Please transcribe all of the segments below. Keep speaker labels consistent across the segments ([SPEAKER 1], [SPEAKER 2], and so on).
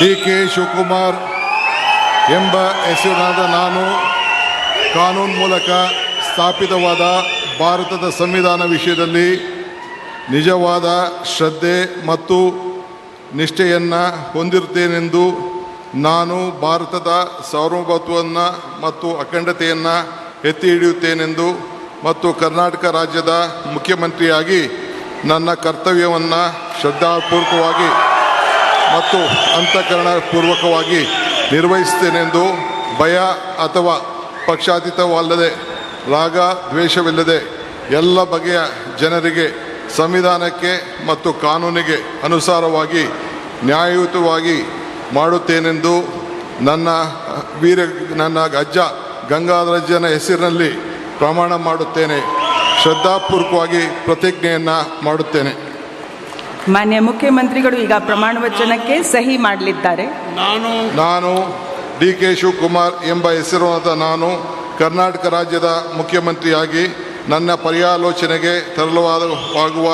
[SPEAKER 1] ಡಿ.ಕೆ. ಶಿವಕುಮಾರ್ ಎಂಬ ಹೆಸರಿನಾದ ನಾನು ಕಾನೂನು ಮೂಲಕ ಸ್ಥಾಪಿತವಾದ ಭಾರತದ ಸಂವಿಧಾನ ವಿಷಯದಲ್ಲಿ ನಿಜವಾದ ಶ್ರದ್ಧೆ ಮತ್ತು ನಿಷ್ಠೆಯನ್ನು ಹೊಂದಿರುತ್ತೇನೆಂದು ನಾನು ಭಾರತದ ಸಾರ್ವಭೌಮತ್ವವನ್ನು ಮತ್ತು ಅಖಂಡತೆಯನ್ನು ಎತ್ತಿ ಹಿಡಿಯುತ್ತೇನೆಂದು ಮತ್ತು ಕರ್ನಾಟಕ ರಾಜ್ಯದ ಮುಖ್ಯಮಂತ್ರಿಯಾಗಿ ನನ್ನ ಕರ್ತವ್ಯವನ್ನು ಶ್ರದ್ಧಾಪೂರ್ವಕವಾಗಿ ಮತ್ತು ಅಂತಃಕರಣಪೂರ್ವಕವಾಗಿ ನಿರ್ವಹಿಸುತ್ತೇನೆಂದು ಭಯ ಅಥವಾ ಪಕ್ಷಾತೀತವಲ್ಲದೆ ರಾಗ ದ್ವೇಷವಿಲ್ಲದೆ ಎಲ್ಲ ಬಗೆಯ ಜನರಿಗೆ ಸಂವಿಧಾನಕ್ಕೆ ಮತ್ತು ಕಾನೂನಿಗೆ ಅನುಸಾರವಾಗಿ ನ್ಯಾಯಯುತವಾಗಿ ಮಾಡುತ್ತೇನೆಂದು ನನ್ನ ಅಜ್ಜ ಗಂಗಾಧರಜ್ಜನ ಹೆಸರಿನಲ್ಲಿ ಪ್ರಮಾಣ ಮಾಡುತ್ತೇನೆ. ಶ್ರದ್ಧಾಪೂರ್ವಕವಾಗಿ ಪ್ರತಿಜ್ಞೆಯನ್ನು ಮಾಡುತ್ತೇನೆ.
[SPEAKER 2] ಮಾನ್ಯ ಮುಖ್ಯಮಂತ್ರಿಗಳು ಈಗ ಪ್ರಮಾಣ ವಚನಕ್ಕೆ ಸಹಿ ಮಾಡಲಿದ್ದಾರೆ.
[SPEAKER 1] ನಾನು ಡಿ.ಕೆ. ಶಿವಕುಮಾರ್ ಎಂಬ ಹೆಸರಾದ ನಾನು ಕರ್ನಾಟಕ ರಾಜ್ಯದ ಮುಖ್ಯಮಂತ್ರಿಯಾಗಿ ನನ್ನ ಪರ್ಯಾಲೋಚನೆಗೆ ತರಲಾಗುವ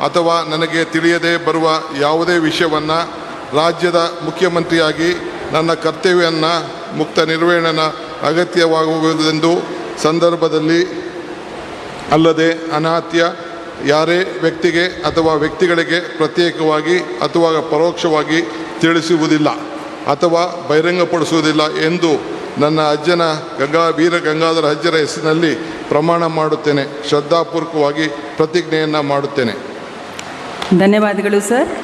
[SPEAKER 1] ಅಥವಾ ನನಗೆ ತಿಳಿಯದೇ ಬರುವ ಯಾವುದೇ ವಿಷಯವನ್ನು ರಾಜ್ಯದ ಮುಖ್ಯಮಂತ್ರಿಯಾಗಿ ನನ್ನ ಕರ್ತವ್ಯವನ್ನು ಮುಕ್ತ ನಿರ್ವಹಣೆ ಅಗತ್ಯವಾಗುವುದೆಂದು ಸಂದರ್ಭದಲ್ಲಿ ಅಲ್ಲದೆ ಅನಾತ್ಯ ಯಾರೇ ವ್ಯಕ್ತಿಗೆ ಅಥವಾ ವ್ಯಕ್ತಿಗಳಿಗೆ ಪ್ರತ್ಯೇಕವಾಗಿ ಅಥವಾ ಪರೋಕ್ಷವಾಗಿ ತಿಳಿಸುವುದಿಲ್ಲ ಅಥವಾ ಬಹಿರಂಗಪಡಿಸುವುದಿಲ್ಲ ಎಂದು ನನ್ನ ಅಜ್ಜನ ವೀರ ಗಂಗಾಧರ ಅಜ್ಜರ ಹೆಸರಿನಲ್ಲಿ ಪ್ರಮಾಣ ಮಾಡುತ್ತೇನೆ. ಶ್ರದ್ಧಾಪೂರ್ವಕವಾಗಿ ಪ್ರತಿಜ್ಞೆಯನ್ನು ಮಾಡುತ್ತೇನೆ.
[SPEAKER 2] ಧನ್ಯವಾದಗಳು ಸರ್.